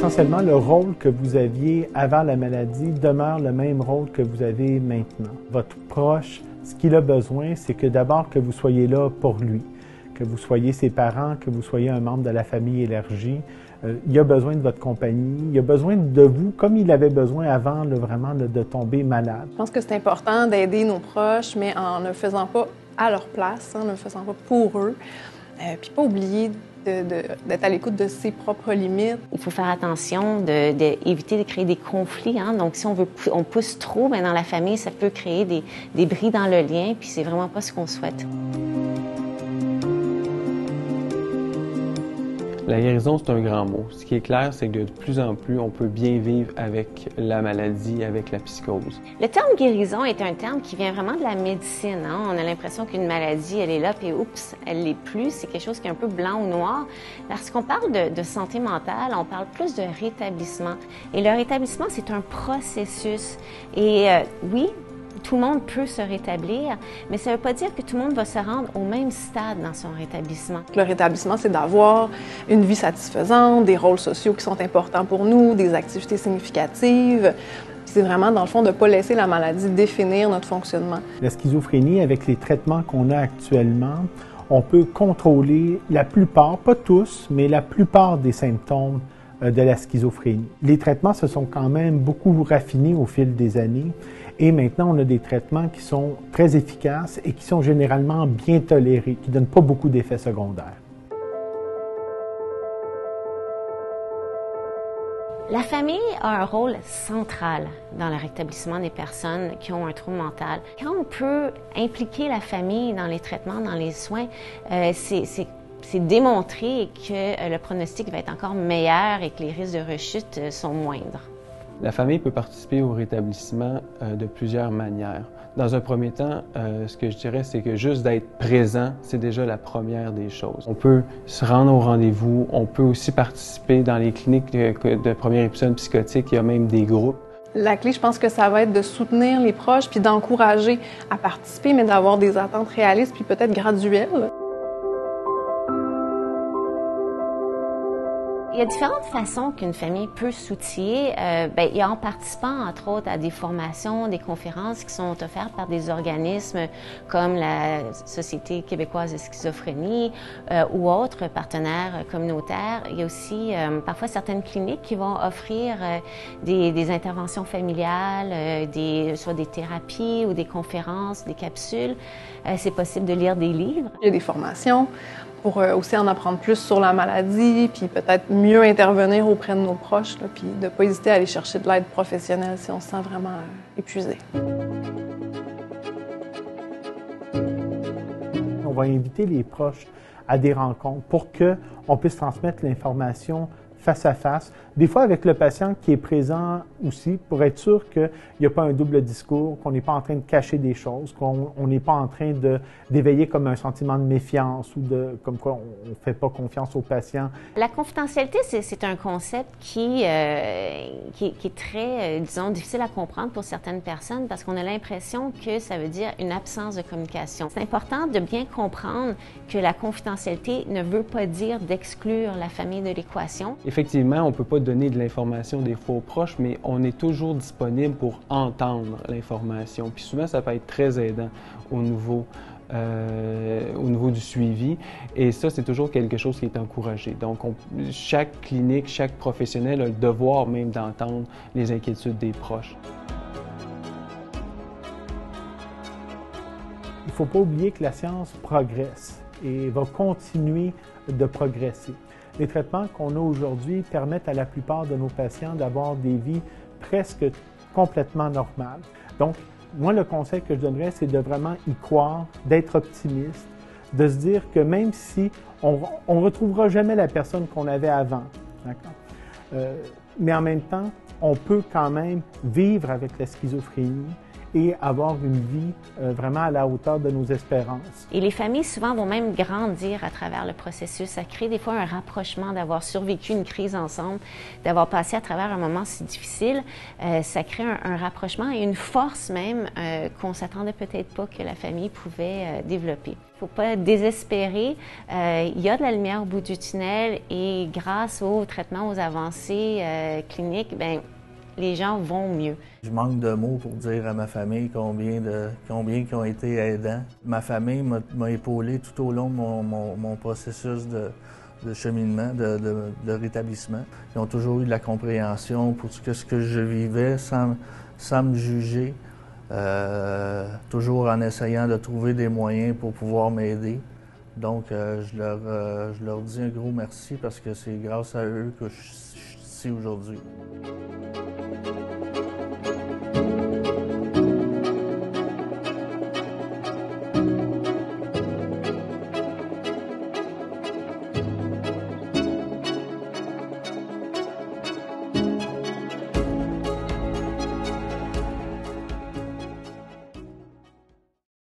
essentiellement, le rôle que vous aviez avant la maladie demeure le même rôle que vous avez maintenant. Votre proche, ce qu'il a besoin, c'est que d'abord que vous soyez là pour lui, que vous soyez ses parents, que vous soyez un membre de la famille élargie. Il a besoin de votre compagnie, il a besoin de vous comme il avait besoin avant vraiment de tomber malade. Je pense que c'est important d'aider nos proches, mais en ne le faisant pas à leur place, en ne le faisant pas pour eux, puis pas oublier d'être à l'écoute de ses propres limites. Il faut faire attention d'éviter de créer des conflits. Hein? Donc, si on pousse trop, bien, dans la famille, ça peut créer des bris dans le lien, puis c'est vraiment pas ce qu'on souhaite. La guérison, c'est un grand mot. Ce qui est clair, c'est que de plus en plus, on peut bien vivre avec la maladie, avec la psychose. Le terme guérison est un terme qui vient vraiment de la médecine. Hein? On a l'impression qu'une maladie, elle est là, puis oups, elle l'est plus. C'est quelque chose qui est un peu blanc ou noir. Lorsqu'on parle de santé mentale, on parle plus de rétablissement. Et le rétablissement, c'est un processus. Et oui, tout le monde peut se rétablir, mais ça ne veut pas dire que tout le monde va se rendre au même stade dans son rétablissement. Le rétablissement, c'est d'avoir une vie satisfaisante, des rôles sociaux qui sont importants pour nous, des activités significatives. C'est vraiment, dans le fond, de ne pas laisser la maladie définir notre fonctionnement. La schizophrénie, avec les traitements qu'on a actuellement, on peut contrôler la plupart, pas tous, mais la plupart des symptômes de la schizophrénie. Les traitements se sont quand même beaucoup raffinés au fil des années. Et maintenant, on a des traitements qui sont très efficaces et qui sont généralement bien tolérés, qui ne donnent pas beaucoup d'effets secondaires. La famille a un rôle central dans le rétablissement des personnes qui ont un trouble mental. Quand on peut impliquer la famille dans les traitements, dans les soins, c'est démontré que le pronostic va être encore meilleur et que les risques de rechute sont moindres. La famille peut participer au rétablissement de plusieurs manières. Dans un premier temps, ce que je dirais, c'est que juste d'être présent, c'est déjà la première des choses. On peut se rendre au rendez-vous, on peut aussi participer dans les cliniques de première épisode psychotique, il y a même des groupes. La clé, je pense que ça va être de soutenir les proches puis d'encourager à participer, mais d'avoir des attentes réalistes puis peut-être graduelles. Il y a différentes façons qu'une famille peut s'outiller. Il y a en participant, entre autres, à des formations, des conférences qui sont offertes par des organismes comme la Société québécoise de schizophrénie ou autres partenaires communautaires. Il y a aussi parfois certaines cliniques qui vont offrir des interventions familiales, soit des thérapies ou des conférences, des capsules. C'est possible de lire des livres. Il y a des formations pour aussi en apprendre plus sur la maladie, puis peut-être mieux intervenir auprès de nos proches, là, puis de ne pas hésiter à aller chercher de l'aide professionnelle si on se sent vraiment épuisé. On va inviter les proches à des rencontres pour qu'on puisse transmettre l'information face à face, des fois avec le patient qui est présent aussi, pour être sûr qu'il n'y a pas un double discours, qu'on n'est pas en train de cacher des choses, qu'on n'est pas en train d'éveiller comme un sentiment de méfiance ou comme quoi on ne fait pas confiance au patient. La confidentialité, c'est un concept qui est très, disons, difficile à comprendre pour certaines personnes parce qu'on a l'impression que ça veut dire une absence de communication. C'est important de bien comprendre que la confidentialité ne veut pas dire d'exclure la famille de l'équation. Effectivement, on ne peut pas donner de l'information des fois aux proches, mais on est toujours disponible pour entendre l'information. Puis souvent, ça peut être très aidant au niveau du suivi. Et ça, c'est toujours quelque chose qui est encouragé. Donc, chaque clinique, chaque professionnel a le devoir même d'entendre les inquiétudes des proches. Il ne faut pas oublier que la science progresse et va continuer de progresser. Les traitements qu'on a aujourd'hui permettent à la plupart de nos patients d'avoir des vies presque complètement normales. Donc, moi, le conseil que je donnerais, c'est de vraiment y croire, d'être optimiste, de se dire que même si on ne retrouvera jamais la personne qu'on avait avant, d'accord? Mais en même temps, on peut quand même vivre avec la schizophrénie et avoir une vie vraiment à la hauteur de nos espérances. Et les familles souvent vont même grandir à travers le processus. Ça crée des fois un rapprochement, d'avoir survécu une crise ensemble, d'avoir passé à travers un moment si difficile. Ça crée un rapprochement et une force même qu'on ne s'attendait peut-être pas que la famille pouvait développer. faut pas désespérer. Il y a de la lumière au bout du tunnel et grâce aux traitements, aux avancées cliniques, bien, les gens vont mieux. Je manque de mots pour dire à ma famille combien qui ont été aidants. Ma famille m'a épaulé tout au long de mon processus de cheminement, de rétablissement. Ils ont toujours eu de la compréhension pour ce que je vivais sans me juger, toujours en essayant de trouver des moyens pour pouvoir m'aider. Donc, je leur dis un gros merci parce que c'est grâce à eux que je suis ici aujourd'hui.